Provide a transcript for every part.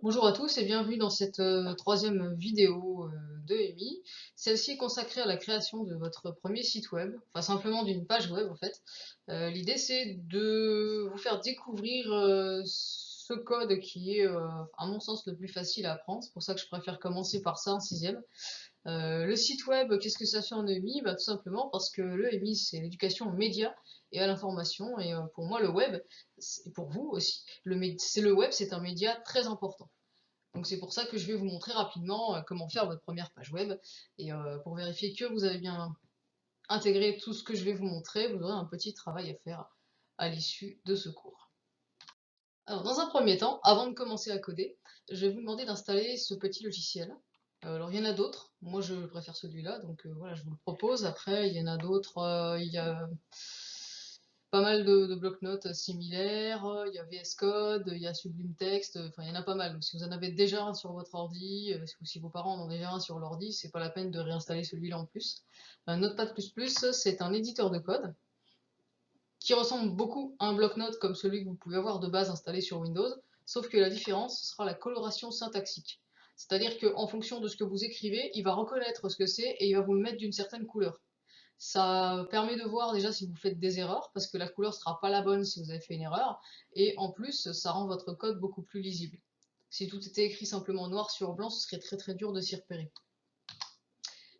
Bonjour à tous et bienvenue dans cette troisième vidéo de EMI. Celle-ci est consacrée à la création de votre premier site web, enfin simplement d'une page web en fait. L'idée c'est de vous faire découvrir ce code qui est à mon sens le plus facile à apprendre. C'est pour ça que je préfère commencer par ça en sixième. Le site web, qu'est-ce que ça fait en EMI? Bah, tout simplement parce que le EMI c'est l'éducation aux médias et à l'information et pour moi le web, et pour vous aussi, le web c'est un média très important. Donc c'est pour ça que je vais vous montrer rapidement comment faire votre première page web. Et pour vérifier que vous avez bien intégré tout ce que je vais vous montrer, vous aurez un petit travail à faire à l'issue de ce cours. Alors dans un premier temps, avant de commencer à coder, je vais vous demander d'installer ce petit logiciel. Alors il y en a d'autres, moi je préfère celui-là, donc voilà, je vous le propose. Après il y en a d'autres, il y a pas mal de blocs-notes similaires, il y a VS Code, il y a Sublime Text, enfin il y en a pas mal. Donc si vous en avez déjà un sur votre ordi, ou si vos parents en ont déjà un sur l'ordi, c'est pas la peine de réinstaller celui-là en plus. Notepad++, c'est un éditeur de code qui ressemble beaucoup à un bloc-notes comme celui que vous pouvez avoir de base installé sur Windows, sauf que la différence ce sera la coloration syntaxique. C'est-à-dire qu'en fonction de ce que vous écrivez, il va reconnaître ce que c'est et il va vous le mettre d'une certaine couleur. Ça permet de voir déjà si vous faites des erreurs, parce que la couleur sera pas la bonne si vous avez fait une erreur, et en plus, ça rend votre code beaucoup plus lisible. Si tout était écrit simplement noir sur blanc, ce serait très très dur de s'y repérer.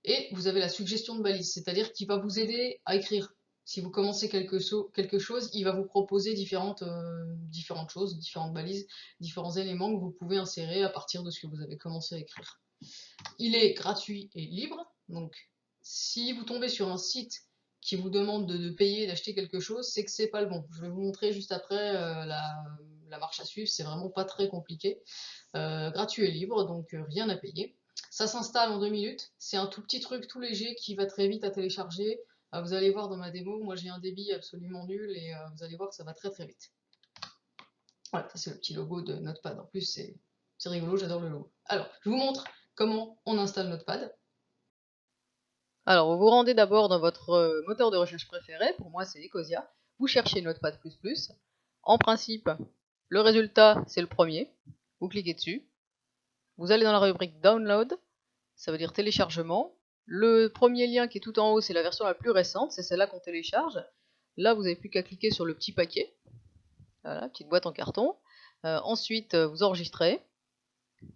Et vous avez la suggestion de balise, c'est-à-dire qu'il va vous aider à écrire. Si vous commencez quelque chose, il va vous proposer différentes choses, différentes balises, différents éléments que vous pouvez insérer à partir de ce que vous avez commencé à écrire. Il est gratuit et libre, donc si vous tombez sur un site qui vous demande de payer, d'acheter quelque chose, c'est que c'est pas le bon. Je vais vous montrer juste après la marche à suivre, c'est vraiment pas très compliqué. Gratuit et libre, donc rien à payer. Ça s'installe en 2 minutes, c'est un tout petit truc tout léger qui va très vite à télécharger. Vous allez voir dans ma démo, moi j'ai un débit absolument nul et vous allez voir que ça va très très vite. Voilà, ça c'est le petit logo de Notepad, en plus c'est rigolo, j'adore le logo. Alors, je vous montre comment on installe Notepad. Alors, vous vous rendez d'abord dans votre moteur de recherche préféré, pour moi c'est Ecosia, vous cherchez Notepad++, en principe, le résultat c'est le premier, vous cliquez dessus, vous allez dans la rubrique Download, ça veut dire téléchargement, le premier lien qui est tout en haut c'est la version la plus récente, c'est celle-là qu'on télécharge, là vous n'avez plus qu'à cliquer sur le petit paquet, voilà, petite boîte en carton, ensuite vous enregistrez,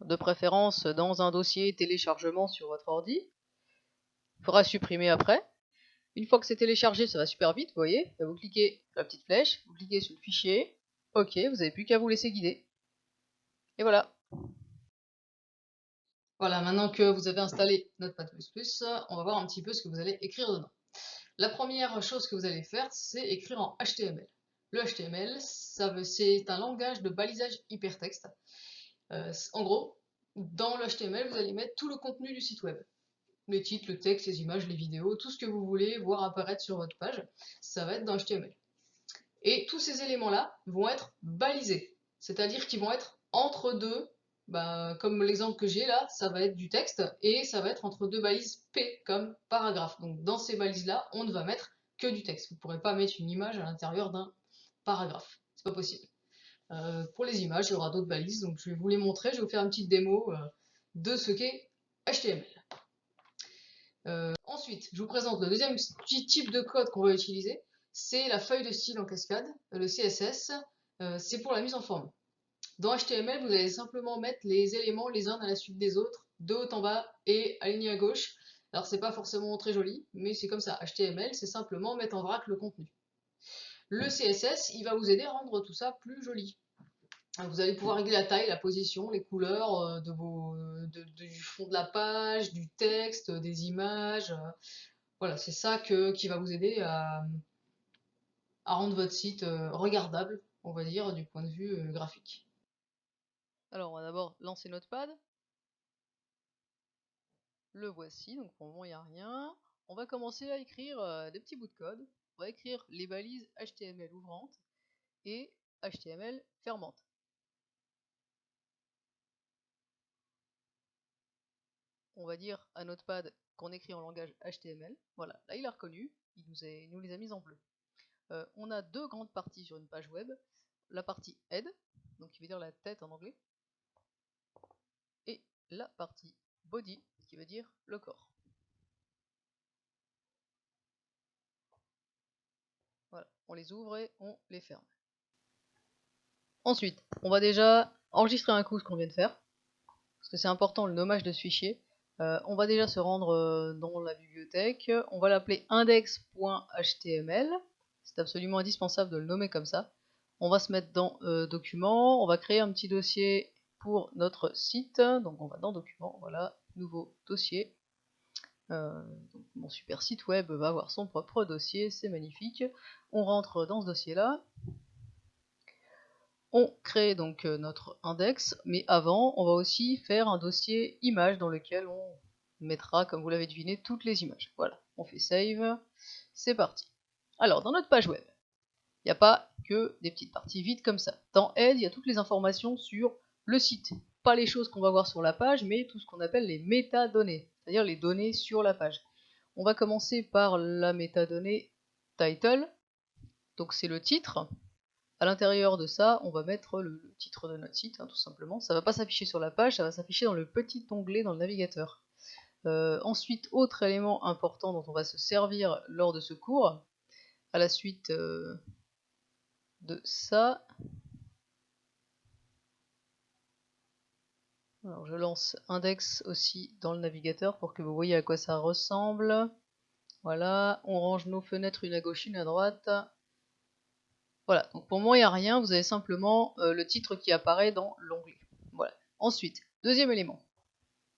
de préférence dans un dossier téléchargement sur votre ordi, il faudra supprimer après. Une fois que c'est téléchargé, ça va super vite, vous voyez. Vous cliquez sur la petite flèche, vous cliquez sur le fichier, ok, vous n'avez plus qu'à vous laisser guider. Et voilà. Voilà, maintenant que vous avez installé Notepad++, on va voir un petit peu ce que vous allez écrire dedans. La première chose que vous allez faire, c'est écrire en HTML. Le HTML, c'est un langage de balisage hypertexte. En gros, dans le HTML, vous allez mettre tout le contenu du site web. Les titres, le texte, les images, les vidéos, tout ce que vous voulez voir apparaître sur votre page, ça va être dans HTML. Et tous ces éléments-là vont être balisés, c'est-à-dire qu'ils vont être entre deux, comme l'exemple que j'ai là, ça va être du texte, et ça va être entre deux balises P, comme paragraphe. Donc dans ces balises-là, on ne va mettre que du texte. Vous ne pourrez pas mettre une image à l'intérieur d'un paragraphe, c'est pas possible. Pour les images, il y aura d'autres balises, donc je vais vous les montrer, je vais vous faire une petite démo de ce qu'est HTML. Ensuite, je vous présente le deuxième type de code qu'on va utiliser, c'est la feuille de style en cascade, le CSS, c'est pour la mise en forme. Dans HTML, vous allez simplement mettre les éléments les uns à la suite des autres, de haut en bas et alignés à gauche. Alors c'est pas forcément très joli, mais c'est comme ça. HTML, c'est simplement mettre en vrac le contenu. Le CSS, il va vous aider à rendre tout ça plus joli. Vous allez pouvoir régler la taille, la position, les couleurs du fond de la page, du texte, des images. Voilà, c'est ça qui va vous aider à rendre votre site regardable, on va dire, du point de vue graphique. Alors, on va d'abord lancer Notepad. Le voici, donc pour le moment, il n'y a rien. On va commencer à écrire des petits bouts de code. On va écrire les balises HTML ouvrantes et HTML fermantes. On va dire à Notepad qu'on écrit en langage HTML. Voilà, là il a reconnu, il nous les a mises en bleu. On a deux grandes parties sur une page web. La partie head, donc qui veut dire la tête en anglais, la partie body, qui veut dire le corps. Voilà, on les ouvre et on les ferme. Ensuite, on va déjà enregistrer un coup ce qu'on vient de faire, parce que c'est important le nommage de ce fichier. On va déjà se rendre dans la bibliothèque, on va l'appeler index.html, c'est absolument indispensable de le nommer comme ça. On va se mettre dans Documents, on va créer un petit dossier pour notre site, donc on va dans Documents, voilà, nouveau dossier. Donc mon super site web va avoir son propre dossier, c'est magnifique. On rentre dans ce dossier là, on crée donc notre index, mais avant on va aussi faire un dossier image dans lequel on mettra, comme vous l'avez deviné, toutes les images. Voilà, on fait save, c'est parti. Alors dans notre page web, il n'y a pas que des petites parties vides comme ça. Dans Aide, il y a toutes les informations sur le site. Pas les choses qu'on va voir sur la page, mais tout ce qu'on appelle les métadonnées, c'est-à-dire les données sur la page. On va commencer par la métadonnée title, donc c'est le titre. À l'intérieur de ça, on va mettre le titre de notre site, hein, tout simplement. Ça ne va pas s'afficher sur la page, ça va s'afficher dans le petit onglet dans le navigateur. Ensuite, autre élément important dont on va se servir lors de ce cours, à la suite de ça. Alors je lance index aussi dans le navigateur pour que vous voyez à quoi ça ressemble. Voilà, on range nos fenêtres une à gauche, une à droite. Voilà, donc pour moi il n'y a rien, vous avez simplement le titre qui apparaît dans l'onglet. Voilà. Ensuite, deuxième élément,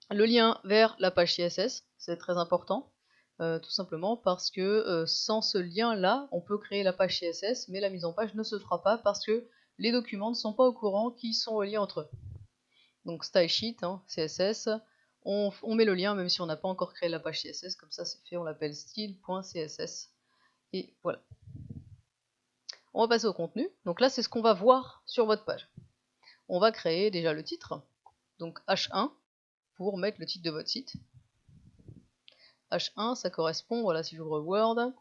le lien vers la page CSS, c'est très important, tout simplement parce que sans ce lien-là, on peut créer la page CSS, mais la mise en page ne se fera pas parce que les documents ne sont pas au courant qu'ils sont reliés entre eux. Donc style sheet, hein, CSS, on met le lien même si on n'a pas encore créé la page CSS, comme ça c'est fait, on l'appelle style.css, et voilà. On va passer au contenu, donc là c'est ce qu'on va voir sur votre page. On va créer déjà le titre, donc H1, pour mettre le titre de votre site. H1, ça correspond, voilà, si j'ouvre Word,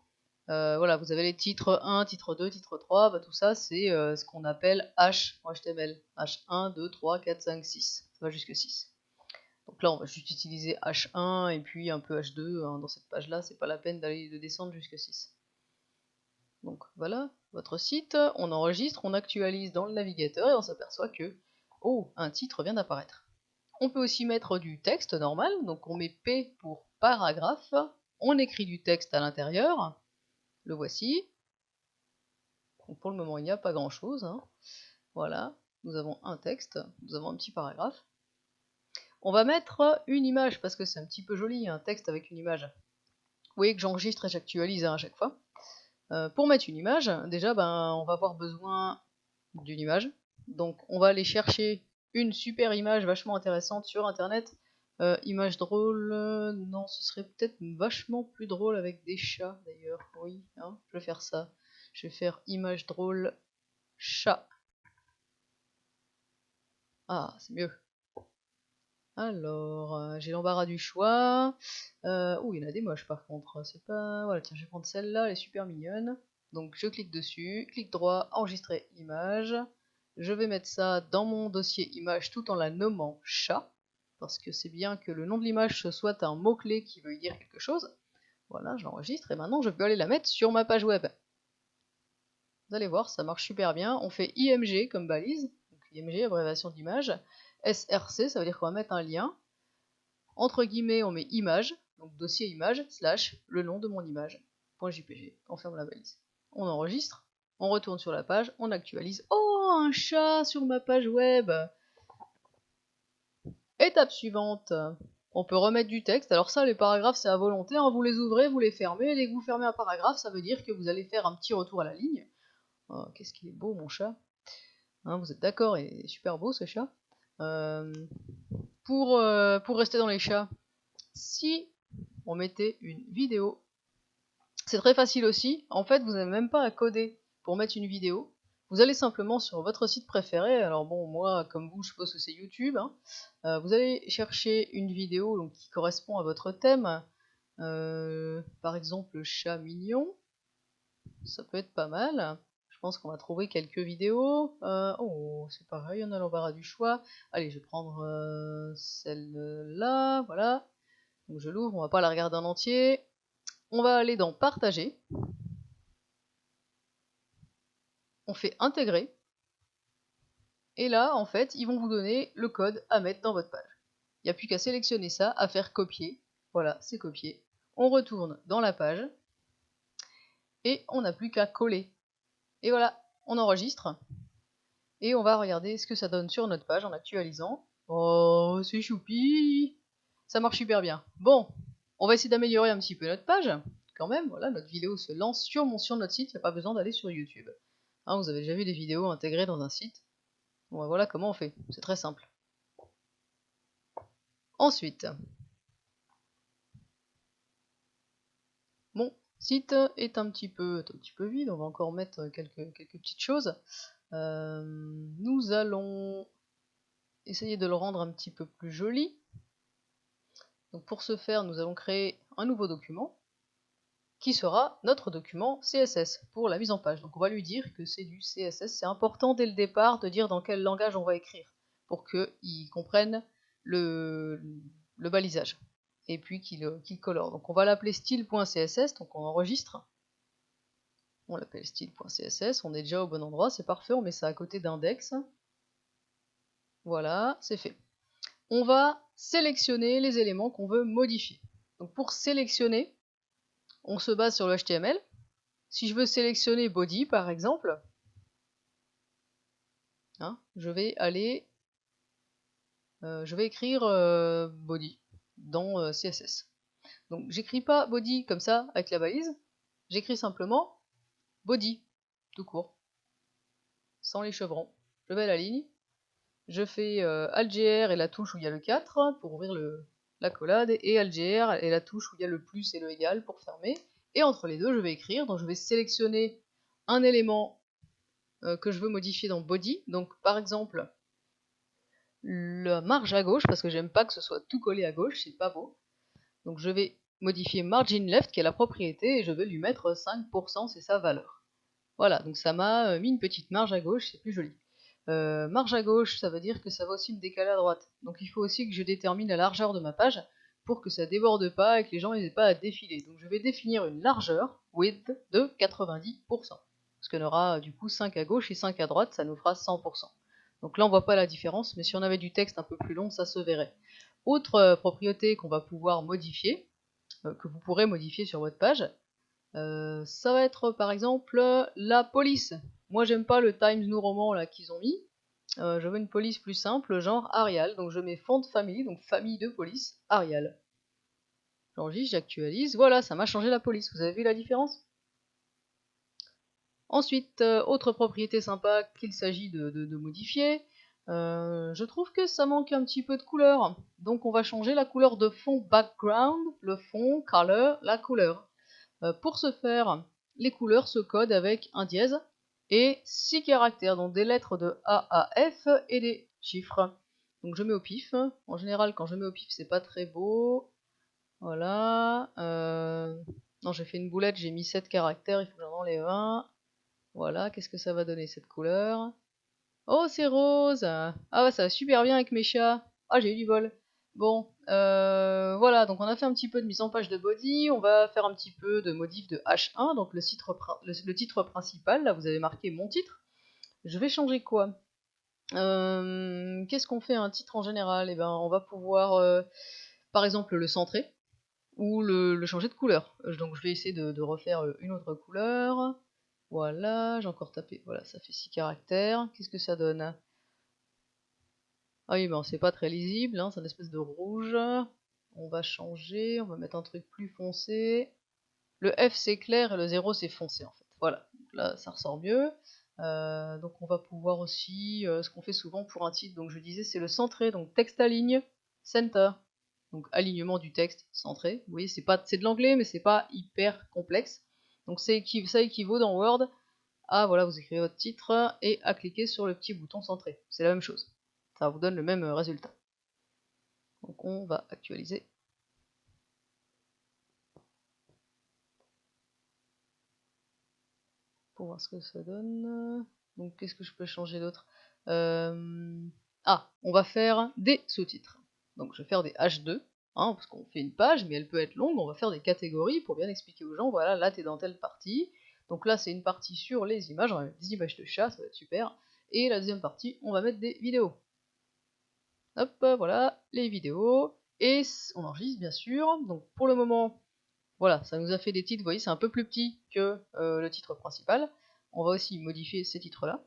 voilà, vous avez les titres 1, titre 2, titre 3, bah, tout ça c'est ce qu'on appelle H en HTML. H1, 2, 3, 4, 5, 6, ça va jusque 6. Donc là on va juste utiliser H1 et puis un peu H2, hein, dans cette page là, c'est pas la peine d'aller de descendre jusque 6. Donc voilà, votre site, on enregistre, on actualise dans le navigateur et on s'aperçoit que, oh, un titre vient d'apparaître. On peut aussi mettre du texte normal, donc on met P pour paragraphe, on écrit du texte à l'intérieur, le voici. Donc pour le moment il n'y a pas grand chose, hein. Voilà, nous avons un texte, nous avons un petit paragraphe. On va mettre une image parce que c'est un petit peu joli, un texte avec une image. Vous voyez que j'enregistre et j'actualise à chaque fois. Pour mettre une image, déjà on va avoir besoin d'une image. Donc on va aller chercher une super image vachement intéressante sur internet. Image drôle, non, ce serait peut-être vachement plus drôle avec des chats d'ailleurs. Oui, hein, je vais faire ça. Je vais faire image drôle chat. Ah, c'est mieux. Alors, j'ai l'embarras du choix. Oh, il y en a des moches par contre. C'est pas. Voilà, tiens, je vais prendre celle-là, elle est super mignonne. Donc je clique dessus, clic droit, enregistrer image. Je vais mettre ça dans mon dossier image tout en la nommant chat. Parce que c'est bien que le nom de l'image soit un mot-clé qui veut dire quelque chose. Voilà, je l'enregistre et maintenant je peux aller la mettre sur ma page web. Vous allez voir, ça marche super bien. On fait IMG comme balise. Donc IMG, abréviation d'image. SRC, ça veut dire qu'on va mettre un lien. Entre guillemets, on met image, donc dossier image, slash, le nom de mon image, .jpg, on ferme la balise. On enregistre, on retourne sur la page, on actualise. Oh, un chat sur ma page web! Étape suivante, on peut remettre du texte. Alors ça, les paragraphes, c'est à volonté, hein. Vous les ouvrez, vous les fermez. Dès que vous fermez un paragraphe, ça veut dire que vous allez faire un petit retour à la ligne. Oh, qu'est-ce qu'il est beau, mon chat! Hein, vous êtes d'accord, il est super beau, ce chat. Pour rester dans les chats, si on mettait une vidéo, c'est très facile aussi. En fait, vous n'avez même pas à coder pour mettre une vidéo. Vous allez simplement sur votre site préféré. Alors bon, moi, comme vous, je suppose que c'est YouTube, hein. Vous allez chercher une vidéo donc, qui correspond à votre thème. Par exemple, chat mignon. Ça peut être pas mal. Je Je pense qu'on va trouver quelques vidéos. Oh, c'est pareil, on a l'embarras du choix. Allez, je vais prendre celle-là, voilà. Donc je l'ouvre, on va pas la regarder en entier. On va aller dans Partager. On fait Intégrer. Et là, en fait, ils vont vous donner le code à mettre dans votre page. Il n'y a plus qu'à sélectionner ça, à faire copier. Voilà, c'est copié. On retourne dans la page. Et on n'a plus qu'à coller. Et voilà, on enregistre. Et on va regarder ce que ça donne sur notre page en actualisant. Oh, c'est choupi! Ça marche super bien. Bon, on va essayer d'améliorer un petit peu notre page. Quand même, voilà, notre vidéo se lance sur notre site, il n'y a pas besoin d'aller sur YouTube. Hein, vous avez déjà vu des vidéos intégrées dans un site. Bon, voilà comment on fait, c'est très simple. Ensuite, mon site est un petit peu vide, on va encore mettre quelques petites choses. Nous allons essayer de le rendre un petit peu plus joli. Donc pour ce faire, nous allons créer un nouveau document qui sera notre document CSS pour la mise en page. Donc on va lui dire que c'est du CSS. C'est important dès le départ de dire dans quel langage on va écrire pour qu'il comprenne le balisage et puis qu'il colore. Donc on va l'appeler style.css, donc on enregistre. On l'appelle style.css, on est déjà au bon endroit, c'est parfait, on met ça à côté d'index. Voilà, c'est fait. On va sélectionner les éléments qu'on veut modifier. Donc pour sélectionner, on se base sur le HTML. Si je veux sélectionner body par exemple, hein, je vais écrire body dans CSS. Donc j'écris pas body comme ça avec la balise, j'écris simplement body, tout court, sans les chevrons. Je vais à la ligne, je fais Alt-GR et la touche où il y a le 4 pour ouvrir la collade, et Alt-GR et la touche où il y a le plus et le égal pour fermer. Et entre les deux, je vais écrire, donc je vais sélectionner un élément que je veux modifier dans body. Donc par exemple, la marge à gauche, parce que j'aime pas que ce soit tout collé à gauche, c'est pas beau. Donc je vais modifier margin left, qui est la propriété, et je vais lui mettre 5%, c'est sa valeur. Voilà, donc ça m'a mis une petite marge à gauche, c'est plus joli. Marge à gauche, ça veut dire que ça va aussi me décaler à droite. Donc il faut aussi que je détermine la largeur de ma page pour que ça déborde pas et que les gens n'aient pas à défiler. Donc je vais définir une largeur, width, de 90%. Parce qu'on aura du coup 5 à gauche et 5 à droite, ça nous fera 100%. Donc là on voit pas la différence, mais si on avait du texte un peu plus long, ça se verrait. Autre propriété qu'on va pouvoir modifier, que vous pourrez modifier sur votre page, ça va être par exemple la police. Moi j'aime pas le Times New Roman là qu'ils ont mis. Je veux une police plus simple, genre Arial. Donc je mets font family, donc famille de police, Arial. J'enregistre, j'actualise. Voilà, ça m'a changé la police. Vous avez vu la différence? Ensuite, autre propriété sympa qu'il s'agit de modifier. Je trouve que ça manque un petit peu de couleur. Donc on va changer la couleur de fond background, le fond, color, la couleur. Pour ce faire, les couleurs se codent avec un dièse et 6 caractères, donc des lettres de A à F et des chiffres. Donc je mets au pif. En général, quand je mets au pif, c'est pas très beau. Voilà. Non, j'ai fait une boulette, j'ai mis 7 caractères, il faut que j'en enlève un. Voilà, qu'est-ce que ça va donner cette couleur? Oh, c'est rose! Ah ouais, ça va super bien avec mes chats. Ah, j'ai eu du vol. Bon, voilà, donc on a fait un petit peu de mise en page de body, on va faire un petit peu de modif de H1, donc le titre principal, là vous avez marqué mon titre. Je vais changer quoi? Qu'est-ce qu'on fait un titre en général? Eh ben, on va pouvoir, par exemple, le centrer, ou le changer de couleur. Donc je vais essayer de refaire une autre couleur. Voilà, j'ai encore tapé, voilà, ça fait 6 caractères. Qu'est-ce que ça donne? Ah oui, ben c'est pas très lisible, hein, c'est une espèce de rouge. On va changer, on va mettre un truc plus foncé. Le F c'est clair et le 0 c'est foncé en fait. Voilà, donc là ça ressort mieux. Donc on va pouvoir aussi, ce qu'on fait souvent pour un titre, donc je disais c'est le centré, donc texte aligne, center. Donc alignement du texte, centré. Vous voyez, c'est de l'anglais, mais c'est pas hyper complexe. Donc ça équivaut dans Word à, voilà, vous écrivez votre titre et à cliquer sur le petit bouton centré. C'est la même chose. Ça vous donne le même résultat. Donc on va actualiser. pour voir ce que ça donne. Donc qu'est-ce que je peux changer d'autre? Ah, on va faire des sous-titres. Donc je vais faire des H2, hein, parce qu'on fait une page, mais elle peut être longue, on va faire des catégories pour bien expliquer aux gens, voilà, là t'es dans telle partie, donc là c'est une partie sur les images, on va mettre des images de chat, ça va être super, et la deuxième partie, on va mettre des vidéos. Hop, voilà, les vidéos, et on enregistre bien sûr, donc pour le moment, voilà, ça nous a fait des titres, vous voyez, c'est un peu plus petit que le titre principal. On va aussi modifier ces titres-là.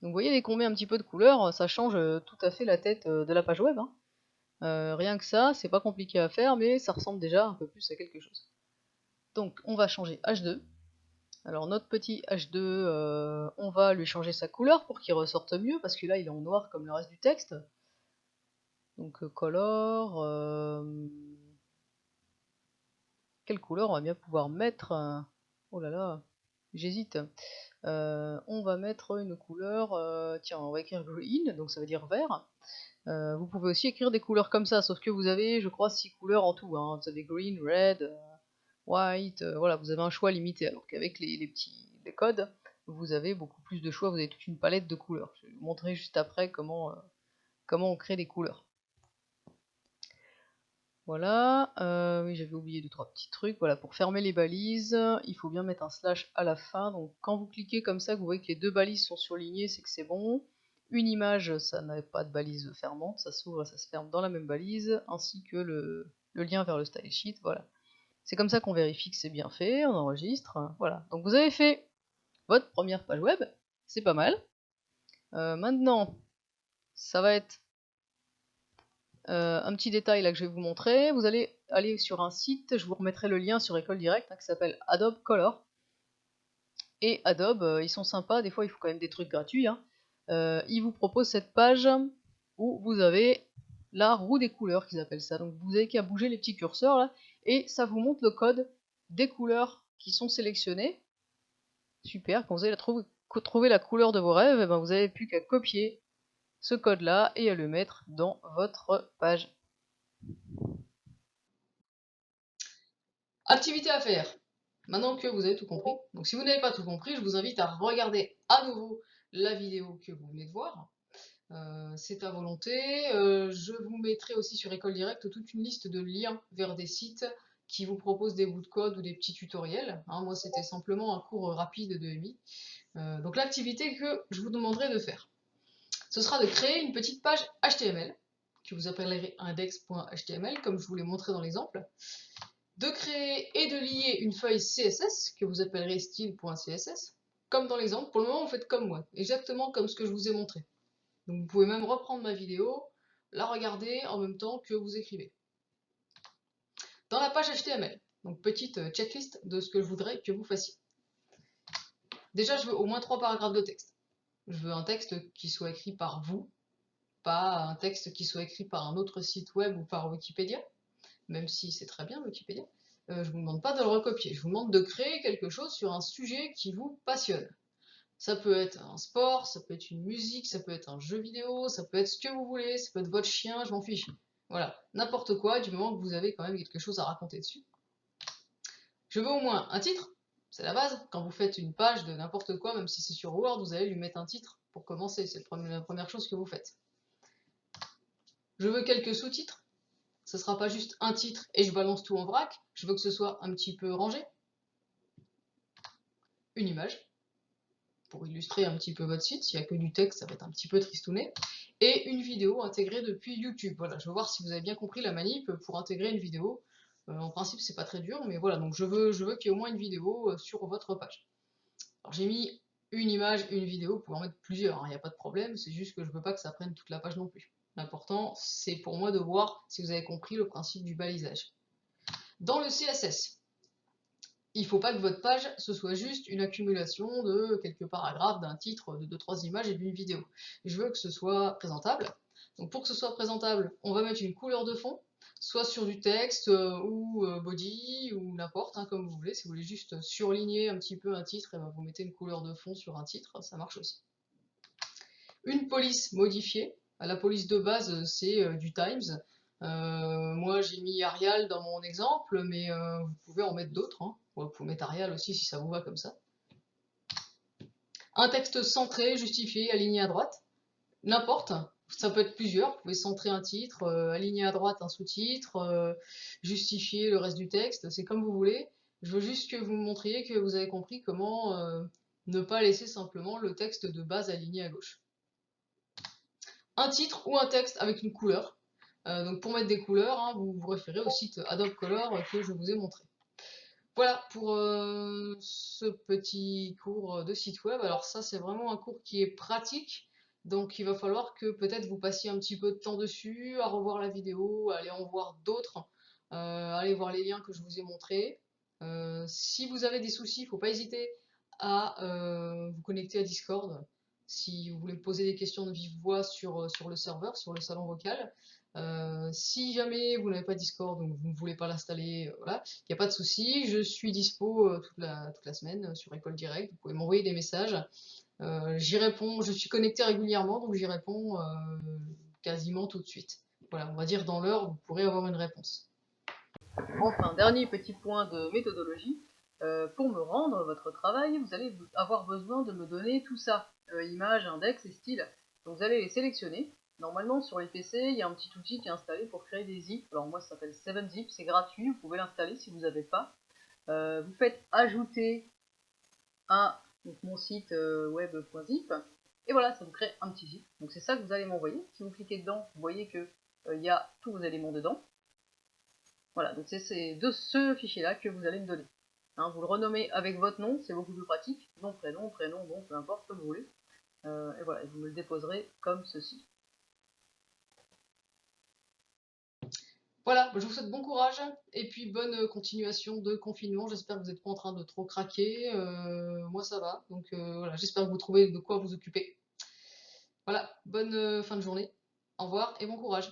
Donc vous voyez, dès qu'on met un petit peu de couleur, ça change tout à fait la tête de la page web, hein. Rien que ça, c'est pas compliqué à faire, mais ça ressemble déjà un peu plus à quelque chose. Donc on va changer H2. Alors notre petit H2, on va lui changer sa couleur pour qu'il ressorte mieux, parce que là il est en noir comme le reste du texte. Donc color... quelle couleur on va bien pouvoir mettre? Oh là là, j'hésite. On va mettre une couleur, tiens, on va écrire green, donc ça veut dire vert. Vous pouvez aussi écrire des couleurs comme ça, sauf que vous avez, je crois, 6 couleurs en tout, hein. Vous avez green, red, white, voilà, vous avez un choix limité, alors qu'avec les codes, vous avez beaucoup plus de choix, vous avez toute une palette de couleurs. Je vais vous montrer juste après comment on crée des couleurs. Voilà, oui, j'avais oublié 2-3 petits trucs. Voilà, pour fermer les balises, il faut bien mettre un slash à la fin. Donc quand vous cliquez comme ça, que vous voyez que les deux balises sont surlignées, c'est que c'est bon. Une image, ça n'a pas de balise fermante, ça s'ouvre et ça se ferme dans la même balise, ainsi que le lien vers le style sheet. Voilà. C'est comme ça qu'on vérifie que c'est bien fait, on enregistre. Voilà, donc vous avez fait votre première page web, c'est pas mal. Maintenant, ça va être un petit détail là que je vais vous montrer, vous allez aller sur un site, je vous remettrai le lien sur École Directe, hein, qui s'appelle Adobe Color. Et Adobe, ils sont sympas, des fois ils font quand même des trucs gratuits, hein. Ils vous proposent cette page où vous avez la roue des couleurs qu'ils appellent ça. Donc vous avez qu'à bouger les petits curseurs là, et ça vous montre le code des couleurs qui sont sélectionnées. Super, quand vous allez trouver la couleur de vos rêves, et ben vous n'avez plus qu'à copier ce code là et à le mettre dans votre page. Activité à faire. Maintenant que vous avez tout compris, donc si vous n'avez pas tout compris, je vous invite à regarder à nouveau la vidéo que vous venez de voir. C'est à volonté. Je vous mettrai aussi sur École Directe toute une liste de liens vers des sites qui vous proposent des bouts de code ou des petits tutoriels, hein. Moi, c'était simplement un cours rapide de EMI. Donc l'activité que je vous demanderai de faire, ce sera de créer une petite page HTML, que vous appellerez index.html, comme je vous l'ai montré dans l'exemple, de créer et de lier une feuille CSS, que vous appellerez style.css, comme dans l'exemple. Pour le moment, vous faites comme moi, exactement comme ce que je vous ai montré. Donc vous pouvez même reprendre ma vidéo, la regarder en même temps que vous écrivez. Dans la page HTML, donc petite checklist de ce que je voudrais que vous fassiez. Déjà, je veux au moins 3 paragraphes de texte. Je veux un texte qui soit écrit par vous, pas un texte qui soit écrit par un autre site web ou par Wikipédia, même si c'est très bien Wikipédia. Je ne vous demande pas de le recopier, je vous demande de créer quelque chose sur un sujet qui vous passionne. Ça peut être un sport, ça peut être une musique, ça peut être un jeu vidéo, ça peut être ce que vous voulez, ça peut être votre chien, je m'en fiche. Voilà, n'importe quoi, du moment que vous avez quand même quelque chose à raconter dessus. Je veux au moins un titre, c'est la base. Quand vous faites une page de n'importe quoi, même si c'est sur Word, vous allez lui mettre un titre pour commencer, c'est la première chose que vous faites. Je veux quelques sous-titres. Ce ne sera pas juste un titre et je balance tout en vrac, je veux que ce soit un petit peu rangé. Une image, pour illustrer un petit peu votre site, s'il n'y a que du texte, ça va être un petit peu tristouné. Et une vidéo intégrée depuis YouTube. Voilà, je veux voir si vous avez bien compris la manip pour intégrer une vidéo. En principe, c'est pas très dur, mais voilà, donc je veux qu'il y ait au moins une vidéo sur votre page. Alors j'ai mis une image, une vidéo, vous pouvez en mettre plusieurs, il n'y a pas de problème, c'est juste que je veux pas que ça prenne toute la page non plus. L'important, c'est pour moi de voir si vous avez compris le principe du balisage. Dans le CSS, il ne faut pas que votre page, ce soit juste une accumulation de quelques paragraphes, d'un titre, de 2-3 images et d'une vidéo. Je veux que ce soit présentable. Donc pour que ce soit présentable, on va mettre une couleur de fond, soit sur du texte ou body ou n'importe, hein, comme vous voulez. Si vous voulez juste surligner un petit peu un titre, et ben vous mettez une couleur de fond sur un titre, ça marche aussi. Une police modifiée. La police de base, c'est du Times. Moi, j'ai mis Arial dans mon exemple, mais vous pouvez en mettre d'autres, hein. Vous pouvez mettre Arial aussi si ça vous va comme ça. Un texte centré, justifié, aligné à droite. N'importe, ça peut être plusieurs. Vous pouvez centrer un titre, aligner à droite un sous-titre, justifier le reste du texte, c'est comme vous voulez. Je veux juste que vous me montriez que vous avez compris comment ne pas laisser simplement le texte de base aligné à gauche. Un titre ou un texte avec une couleur. Donc pour mettre des couleurs, hein, vous vous référez au site Adobe Color que je vous ai montré. Voilà pour ce petit cours de site web. Alors ça, c'est vraiment un cours qui est pratique. Donc il va falloir que peut-être vous passiez un petit peu de temps dessus, à revoir la vidéo, à aller en voir d'autres, aller voir les liens que je vous ai montrés. Si vous avez des soucis, il ne faut pas hésiter à vous connecter à Discord si vous voulez me poser des questions de vive voix sur le serveur, sur le salon vocal. Si jamais vous n'avez pas Discord, donc vous ne voulez pas l'installer, voilà, il n'y a pas de souci, je suis dispo toute la semaine sur École Direct, vous pouvez m'envoyer des messages, j'y réponds, je suis connecté régulièrement, donc j'y réponds quasiment tout de suite. Voilà, on va dire dans l'heure, vous pourrez avoir une réponse. Enfin, dernier petit point de méthodologie. Pour me rendre votre travail, vous allez avoir besoin de me donner tout ça. Images, index et style. Donc vous allez les sélectionner. Normalement sur les PC, il y a un petit outil qui est installé pour créer des zips. Alors moi ça s'appelle 7zip, c'est gratuit, vous pouvez l'installer si vous n'avez pas. Vous faites ajouter à donc, mon site web.zip. Et voilà, ça vous crée un petit zip. Donc c'est ça que vous allez m'envoyer. Si vous cliquez dedans, vous voyez que il y a tous vos éléments dedans. Voilà, donc c'est de ce fichier-là que vous allez me donner. Hein, vous le renommez avec votre nom, c'est beaucoup plus pratique. Nom, prénom, bon, peu importe, comme vous voulez. Et voilà, vous me le déposerez comme ceci. Voilà, je vous souhaite bon courage et puis bonne continuation de confinement. J'espère que vous n'êtes pas en train de trop craquer. Moi ça va, donc voilà, j'espère que vous trouvez de quoi vous occuper. Voilà, bonne fin de journée. Au revoir et bon courage.